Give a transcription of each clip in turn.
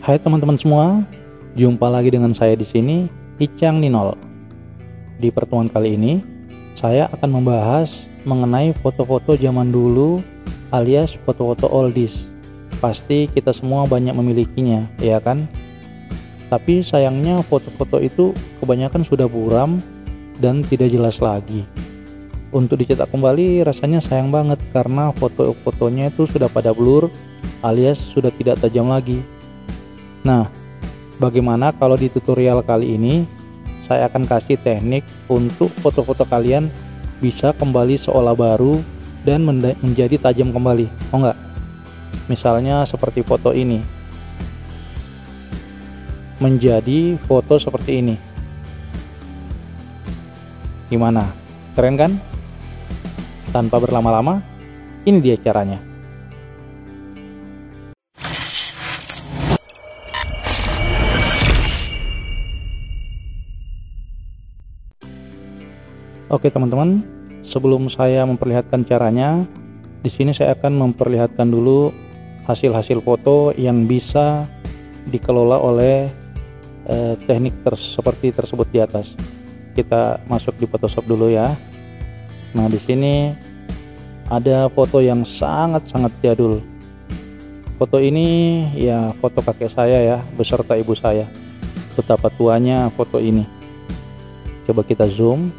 Hai teman-teman semua, jumpa lagi dengan saya di sini, Icang Ninol. Di pertemuan kali ini, saya akan membahas mengenai foto-foto zaman dulu alias foto-foto oldies. Pasti kita semua banyak memilikinya, ya kan? Tapi sayangnya foto-foto itu kebanyakan sudah buram dan tidak jelas lagi. Untuk dicetak kembali rasanya sayang banget karena foto-fotonya itu sudah pada blur alias sudah tidak tajam lagi. Nah, bagaimana kalau di tutorial kali ini saya akan kasih teknik untuk foto-foto kalian bisa kembali seolah baru dan menjadi tajam kembali. Oh enggak? Misalnya seperti foto ini. Menjadi foto seperti ini. Gimana? Keren kan? Tanpa berlama-lama, ini dia caranya. Oke teman-teman, sebelum saya memperlihatkan caranya, di sini saya akan memperlihatkan dulu hasil-hasil foto yang bisa dikelola oleh teknik seperti tersebut di atas. Kita masuk di Photoshop dulu ya. Nah, di sini ada foto yang sangat-sangat jadul. Foto ini ya foto kakek saya ya, beserta ibu saya. Betapa tuanya foto ini. Coba kita zoom.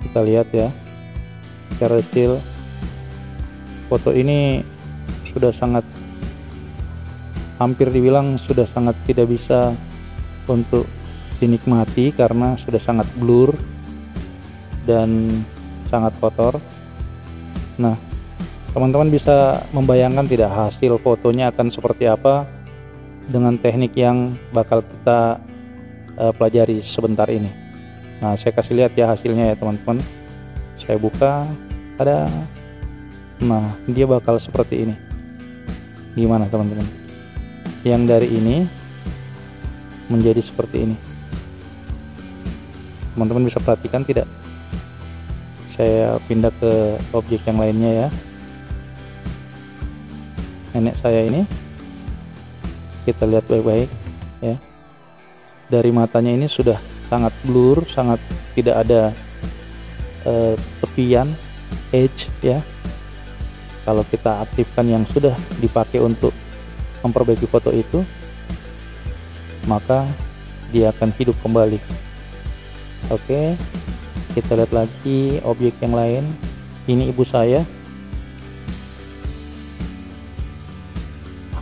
Kita lihat ya secara detail, foto ini sudah sangat, hampir dibilang sudah sangat tidak bisa untuk dinikmati karena sudah sangat blur dan sangat kotor. Nah, teman-teman bisa membayangkan tidak hasil fotonya akan seperti apa dengan teknik yang bakal kita pelajari sebentar ini. Nah, saya kasih lihat ya hasilnya ya teman-teman. Saya buka, ada. Nah, dia bakal seperti ini. Gimana teman-teman? Yang dari ini menjadi seperti ini. Teman-teman bisa perhatikan tidak? Saya pindah ke objek yang lainnya ya. Nenek saya ini, kita lihat baik-baik ya. Dari matanya ini sudah sangat blur, sangat tidak ada tepian, edge ya. Kalau kita aktifkan yang sudah dipakai untuk memperbaiki foto itu, maka dia akan hidup kembali. Oke, kita lihat lagi objek yang lain. Ini ibu saya,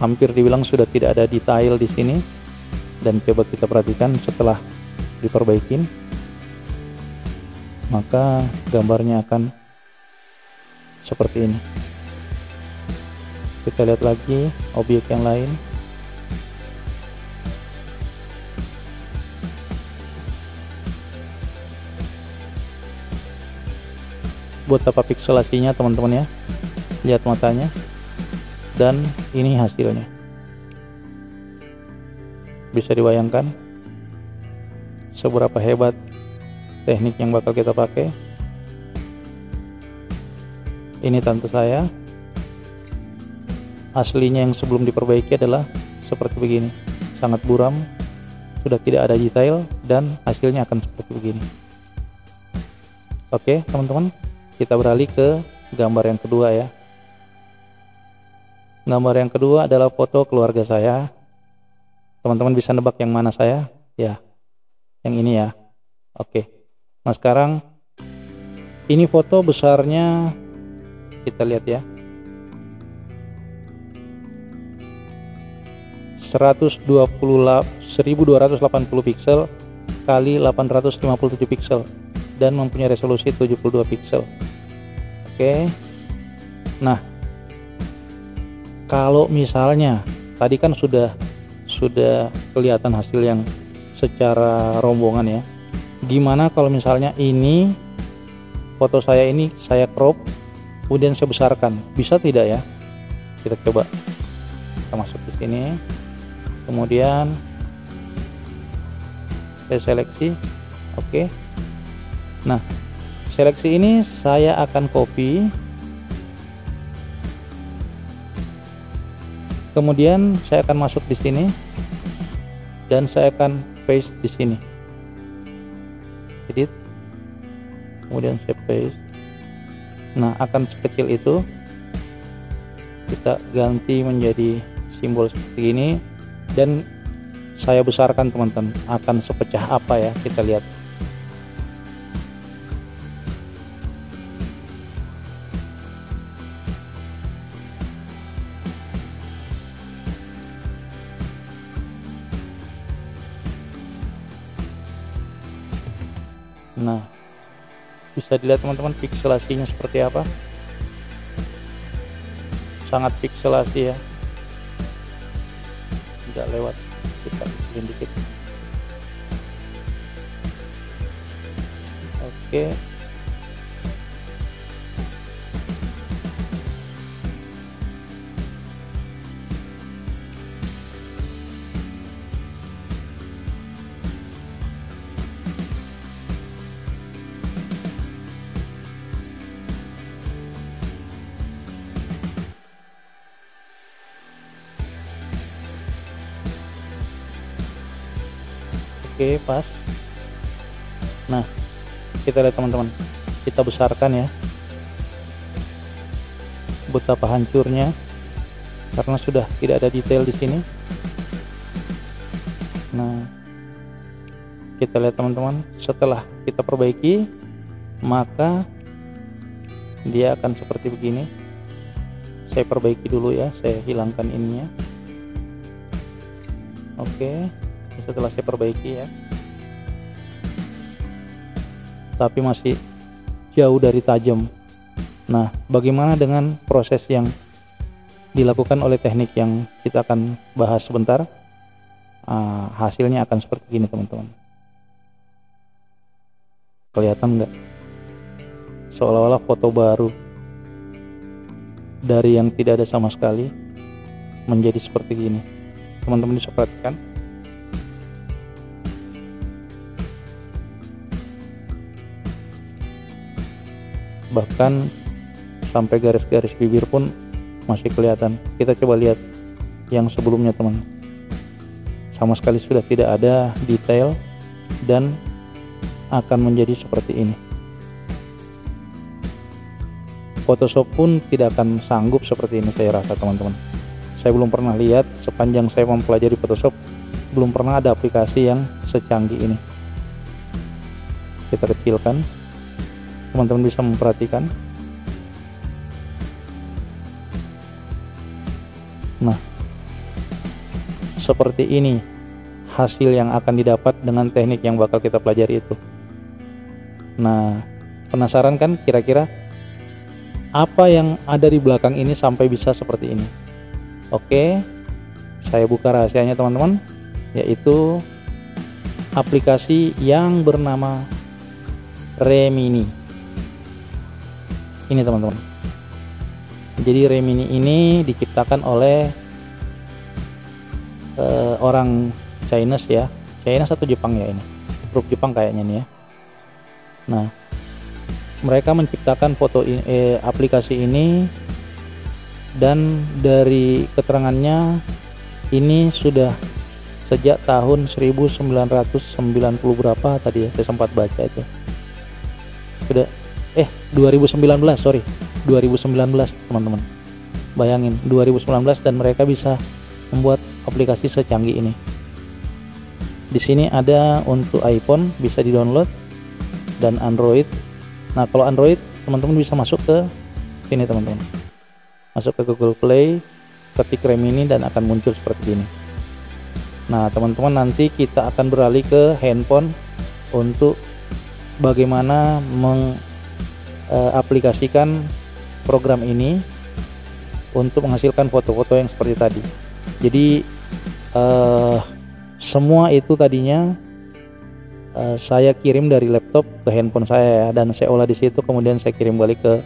hampir dibilang sudah tidak ada detail di sini. Dan coba kita perhatikan setelah diperbaikin, maka gambarnya akan seperti ini. Kita lihat lagi objek yang lain. Buat apa pikselasinya teman-teman ya, lihat matanya, dan ini hasilnya. Bisa dibayangkan seberapa hebat teknik yang bakal kita pakai. Ini tante saya, aslinya yang sebelum diperbaiki adalah seperti begini, sangat buram, sudah tidak ada detail, dan hasilnya akan seperti begini. Oke teman-teman, kita beralih ke gambar yang kedua ya. Gambar yang kedua adalah foto keluarga saya. Teman-teman bisa nebak yang mana saya? Ya, yang ini ya. Oke. Nah sekarang ini foto besarnya, kita lihat ya, 1280 pixel kali 857 pixel dan mempunyai resolusi 72 pixel. Oke. Nah, kalau misalnya tadi kan sudah kelihatan hasil yang secara rombongan ya. Gimana kalau misalnya ini foto saya ini saya crop kemudian saya besarkan, bisa tidak ya? Kita coba. Kita masuk ke sini, kemudian saya seleksi. Oke. Nah, seleksi ini saya akan copy Kemudian saya akan masuk di sini dan saya akan paste di sini. Edit. Kemudian saya paste. Nah, akan sekecil itu. Kita ganti menjadi simbol seperti ini dan saya besarkan teman-teman. Akan sepecah apa ya, kita lihat. Nah, bisa dilihat teman-teman pikselasinya seperti apa. Sangat pikselasi ya, tidak lewat, kita kecilin dikit. Oke. Oke, pas. Nah, kita lihat teman-teman, kita besarkan ya. Betapa hancurnya karena sudah tidak ada detail di sini. Nah, kita lihat teman-teman, setelah kita perbaiki maka dia akan seperti begini. Saya perbaiki dulu ya, saya hilangkan ininya. Oke, setelah saya perbaiki ya, tapi masih jauh dari tajam. Nah, bagaimana dengan proses yang dilakukan oleh teknik yang kita akan bahas sebentar? Hasilnya akan seperti ini teman-teman. Kelihatan nggak? Seolah-olah foto baru dari yang tidak ada sama sekali menjadi seperti ini. Teman-teman bisa perhatikan. Bahkan sampai garis-garis bibir pun masih kelihatan. Kita coba lihat yang sebelumnya teman, sama sekali sudah tidak ada detail dan akan menjadi seperti ini. Photoshop pun tidak akan sanggup seperti ini, saya rasa teman-teman. Saya belum pernah lihat, sepanjang saya mempelajari Photoshop belum pernah ada aplikasi yang secanggih ini. Kita kecilkan, teman-teman bisa memperhatikan. Nah, seperti ini hasil yang akan didapat dengan teknik yang bakal kita pelajari itu. Nah, penasaran kan kira-kira apa yang ada di belakang ini sampai bisa seperti ini? Oke, saya buka rahasianya teman-teman, yaitu aplikasi yang bernama Remini. Ini teman-teman. Jadi Remini ini diciptakan oleh orang Chinese ya. Chinese atau Jepang ya ini? Grup Jepang kayaknya nih ya. Nah, mereka menciptakan aplikasi ini, dan dari keterangannya ini sudah sejak tahun 1990 berapa tadi ya, saya sempat baca itu. Sudah 2019 teman-teman. Bayangin 2019 dan mereka bisa membuat aplikasi secanggih ini. Di sini ada untuk iPhone, bisa di-download, dan Android. Nah, kalau Android teman-teman bisa masuk ke sini teman-teman. Masuk ke Google Play, ketik Remini dan akan muncul seperti ini. Nah, teman-teman nanti kita akan beralih ke handphone untuk bagaimana mengaplikasikan program ini untuk menghasilkan foto-foto yang seperti tadi. Jadi semua itu tadinya saya kirim dari laptop ke handphone saya ya, dan saya olah di situ, kemudian saya kirim balik ke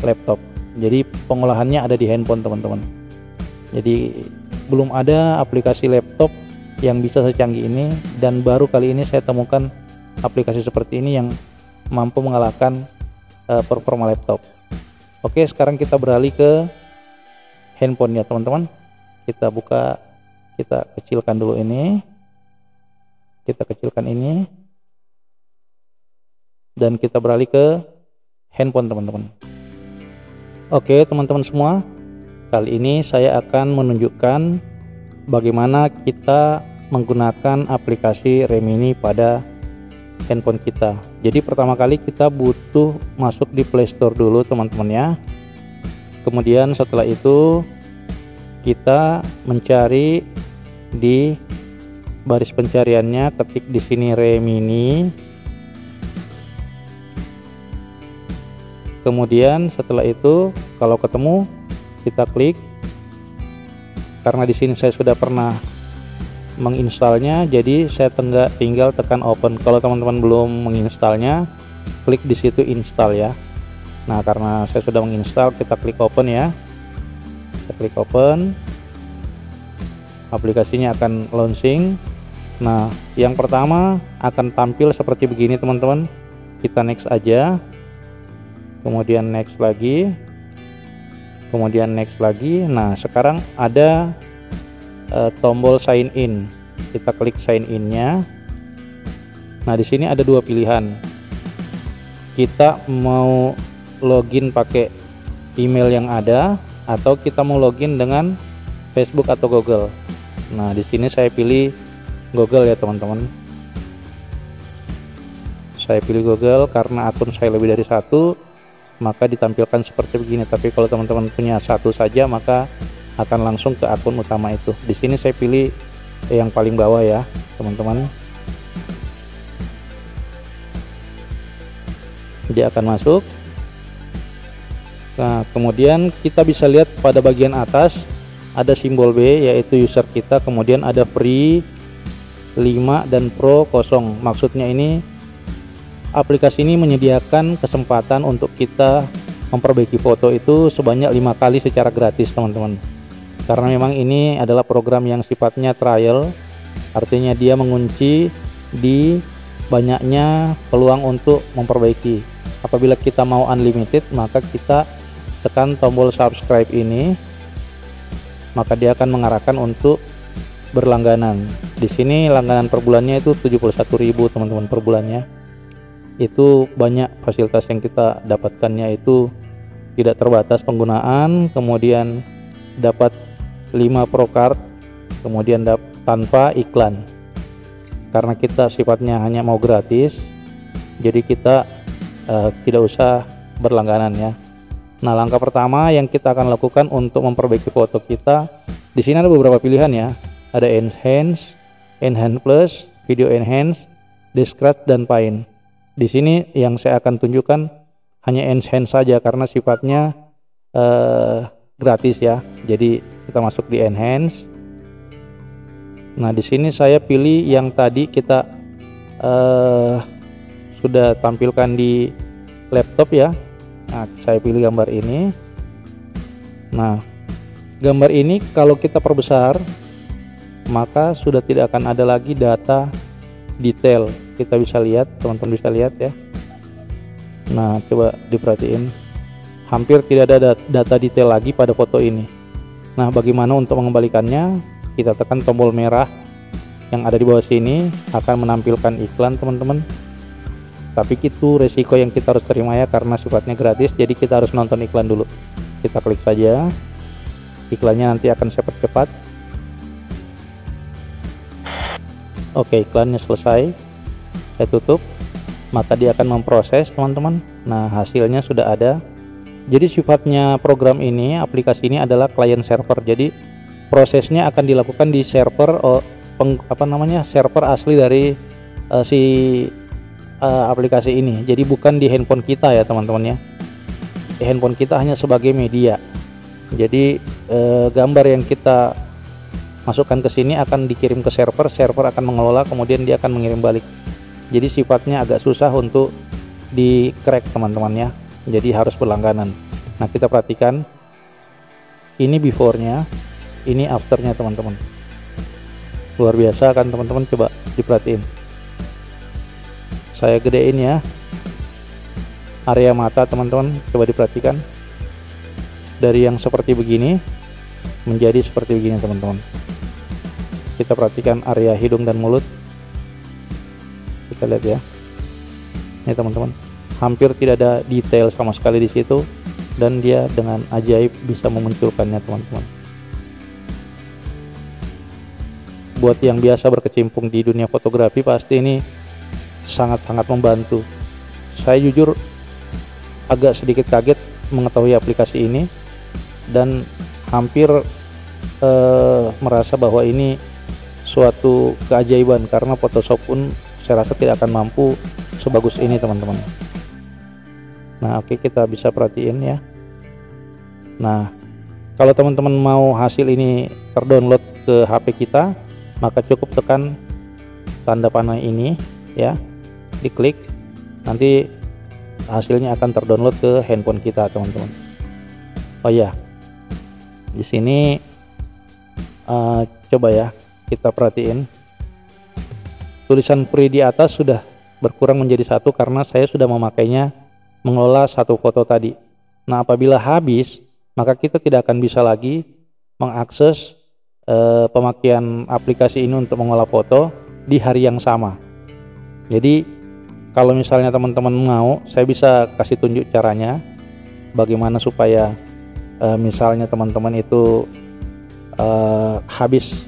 laptop. Jadi pengolahannya ada di handphone teman-teman. Jadi belum ada aplikasi laptop yang bisa secanggih ini, dan baru kali ini saya temukan aplikasi seperti ini yang mampu mengalahkan performa laptop. Oke, sekarang kita beralih ke handphone ya teman-teman. Kita buka, kita kecilkan dulu ini, kita kecilkan ini, dan kita beralih ke handphone teman-teman. Oke teman-teman semua, kali ini saya akan menunjukkan bagaimana kita menggunakan aplikasi Remini pada handphone kita. Jadi pertama kali kita butuh masuk di Play Store dulu teman-teman ya. Kemudian setelah itu kita mencari di baris pencariannya, ketik di sini Remini. Kemudian setelah itu kalau ketemu kita klik. Karena di sini saya sudah pernah menginstalnya, jadi saya tinggal tekan open. Kalau teman-teman belum menginstalnya, klik di situ install ya. Nah, karena saya sudah menginstal, kita klik open ya. Kita klik open. Aplikasinya akan launching. Nah, yang pertama akan tampil seperti begini teman-teman. Kita next aja. Kemudian next lagi. Kemudian next lagi. Nah, sekarang ada tombol sign in. Kita klik sign in-nya. Nah, di sini ada dua pilihan. Kita mau login pakai email yang ada atau kita mau login dengan Facebook atau Google. Nah, di sini saya pilih Google ya, teman-teman. Saya pilih Google karena akun saya lebih dari satu, maka ditampilkan seperti begini. Tapi kalau teman-teman punya satu saja, maka akan langsung ke akun utama itu. Di sini saya pilih yang paling bawah ya, teman-teman. Dia akan masuk. Nah, kemudian kita bisa lihat pada bagian atas ada simbol B, yaitu user kita. Kemudian ada free 5 dan pro 0. Maksudnya ini aplikasi ini menyediakan kesempatan untuk kita memperbaiki foto itu sebanyak 5 kali secara gratis teman-teman. Karena memang ini adalah program yang sifatnya trial, artinya dia mengunci di banyaknya peluang untuk memperbaiki. Apabila kita mau unlimited, maka kita tekan tombol subscribe ini, maka dia akan mengarahkan untuk berlangganan. Di sini langganan per bulannya itu 71.000 teman-teman per bulannya. Itu banyak fasilitas yang kita dapatkannya, itu tidak terbatas penggunaan, kemudian dapat 5 pro card, kemudian tanpa iklan. Karena kita sifatnya hanya mau gratis, jadi kita tidak usah berlangganan ya. Nah, langkah pertama yang kita akan lakukan untuk memperbaiki foto kita, di sini ada beberapa pilihan ya. Ada enhance, enhance plus, video enhance, describe dan paint. Di sini yang saya akan tunjukkan hanya enhance saja karena sifatnya gratis ya. Jadi kita masuk di enhance. Nah, di sini saya pilih yang tadi kita sudah tampilkan di laptop ya. Nah, saya pilih gambar ini. Nah, gambar ini kalau kita perbesar, maka sudah tidak akan ada lagi data detail. Kita bisa lihat, teman-teman bisa lihat ya. Nah, coba diperhatiin, hampir tidak ada data detail lagi pada foto ini. Nah, bagaimana untuk mengembalikannya? Kita tekan tombol merah yang ada di bawah sini, akan menampilkan iklan teman-teman. Tapi itu resiko yang kita harus terima ya, karena sifatnya gratis, jadi kita harus nonton iklan dulu. Kita klik saja, iklannya nanti akan saya percepat. Oke, iklannya selesai, saya tutup, maka dia akan memproses teman-teman. Nah, hasilnya sudah ada. Jadi sifatnya program ini, aplikasi ini adalah client server. Jadi prosesnya akan dilakukan di server server asli dari aplikasi ini. Jadi bukan di handphone kita ya teman-teman ya. Di handphone kita hanya sebagai media. Jadi gambar yang kita masukkan ke sini akan dikirim ke server, server akan mengelola, kemudian dia akan mengirim balik. Jadi sifatnya agak susah untuk di crack teman-teman ya. Jadi harus berlangganan. Nah, kita perhatikan ini before-nya, ini after-nya teman-teman. Luar biasa kan teman-teman, coba diperhatiin. Saya gedein ya area mata teman-teman, coba diperhatikan. Dari yang seperti begini menjadi seperti begini teman-teman. Kita perhatikan area hidung dan mulut, kita lihat ya, ini teman-teman, hampir tidak ada detail sama sekali di situ, dan dia dengan ajaib bisa memunculkannya teman-teman. Buat yang biasa berkecimpung di dunia fotografi, pasti ini sangat-sangat membantu. Saya jujur agak sedikit kaget mengetahui aplikasi ini, dan hampir merasa bahwa ini suatu keajaiban, karena Photoshop pun saya rasa tidak akan mampu sebagus ini teman-teman. Nah oke, kita bisa perhatiin ya. Nah kalau teman-teman mau hasil ini terdownload ke HP kita, maka cukup tekan tanda panah ini ya, diklik, nanti hasilnya akan terdownload ke handphone kita teman-teman. Oh ya, di sini coba ya kita perhatiin, tulisan free di atas sudah berkurang menjadi 1 karena saya sudah memakainya mengelola satu foto tadi. Nah apabila habis, maka kita tidak akan bisa lagi mengakses pemakaian aplikasi ini untuk mengolah foto di hari yang sama. Jadi kalau misalnya teman-teman mau, saya bisa kasih tunjuk caranya bagaimana supaya misalnya teman-teman itu habis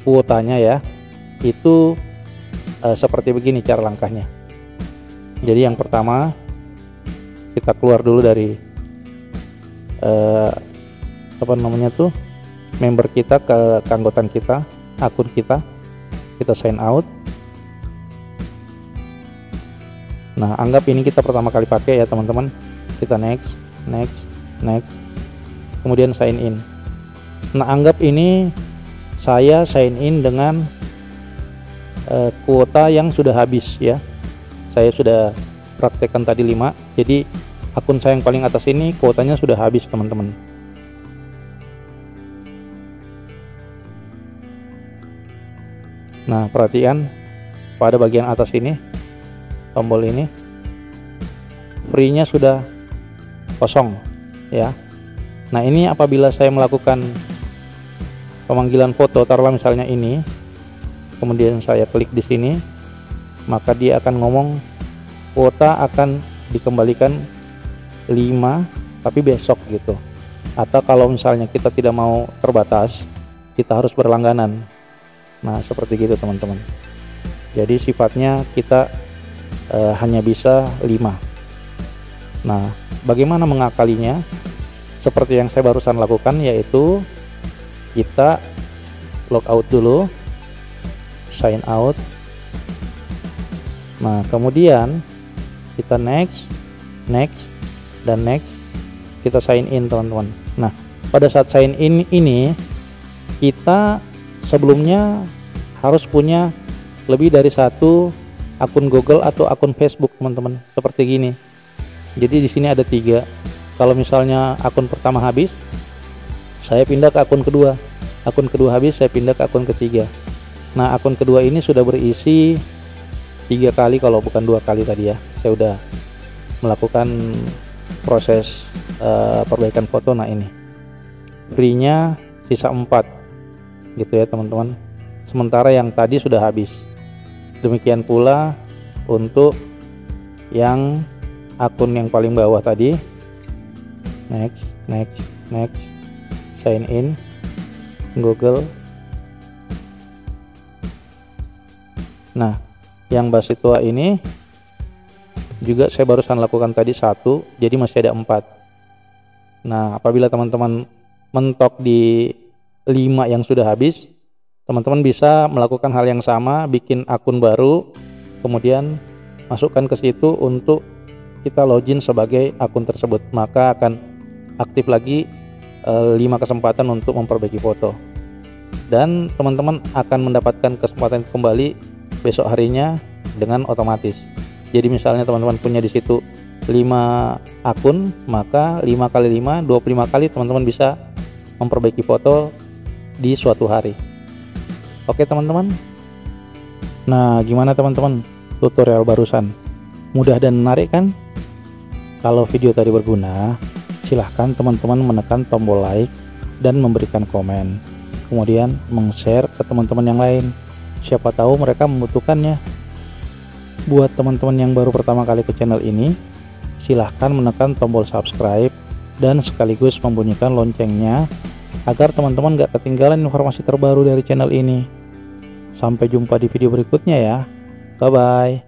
kuotanya ya, itu seperti begini cara langkahnya. Jadi yang pertama, kita keluar dulu dari member kita, ke keanggotaan kita, akun kita sign out. Nah anggap ini kita pertama kali pakai ya teman-teman, kita next, kemudian sign in. Nah anggap ini saya sign in dengan kuota yang sudah habis ya, saya sudah praktekkan tadi 5, jadi akun saya yang paling atas ini kuotanya sudah habis teman-teman. Nah perhatian pada bagian atas ini, tombol ini free-nya sudah kosong ya. Nah ini apabila saya melakukan pemanggilan foto, taruhlah misalnya ini, kemudian saya klik di sini, maka dia akan ngomong kuota akan dikembalikan 5 tapi besok gitu. Atau kalau misalnya kita tidak mau terbatas, kita harus berlangganan. Nah seperti gitu teman-teman. Jadi sifatnya kita hanya bisa 5. Nah bagaimana mengakalinya? Seperti yang saya barusan lakukan, yaitu kita log out dulu, sign out. Nah kemudian kita next, dan next, kita sign in teman-teman. Nah pada saat sign in ini, kita sebelumnya harus punya lebih dari 1 akun Google atau akun Facebook teman-teman, seperti gini. Jadi di sini ada 3. Kalau misalnya akun pertama habis, saya pindah ke akun kedua. Akun kedua habis, saya pindah ke akun ketiga. Nah akun kedua ini sudah berisi 3 kali, kalau bukan 2 kali tadi ya. Saya udah melakukan proses perbaikan foto. Nah ini free-nya sisa 4 gitu ya teman-teman, sementara yang tadi sudah habis. Demikian pula untuk yang akun yang paling bawah tadi, next, sign in Google. Nah yang basi tua ini juga saya barusan lakukan tadi 1, jadi masih ada 4. Nah apabila teman-teman mentok di 5 yang sudah habis, teman-teman bisa melakukan hal yang sama, bikin akun baru, kemudian masukkan ke situ untuk kita login sebagai akun tersebut, maka akan aktif lagi 5 kesempatan untuk memperbaiki foto, dan teman-teman akan mendapatkan kesempatan kembali besok harinya dengan otomatis. Jadi misalnya teman-teman punya di situ 5 akun, maka 5 kali 5, 25 kali teman-teman bisa memperbaiki foto di suatu hari. Oke teman-teman. Nah gimana teman-teman tutorial barusan? Mudah dan menarik kan? Kalau video tadi berguna, silahkan teman-teman menekan tombol like dan memberikan komen. Kemudian meng-share ke teman-teman yang lain. Siapa tahu mereka membutuhkannya. Buat teman-teman yang baru pertama kali ke channel ini, silahkan menekan tombol subscribe dan sekaligus membunyikan loncengnya agar teman-teman gak ketinggalan informasi terbaru dari channel ini. Sampai jumpa di video berikutnya ya. Bye-bye.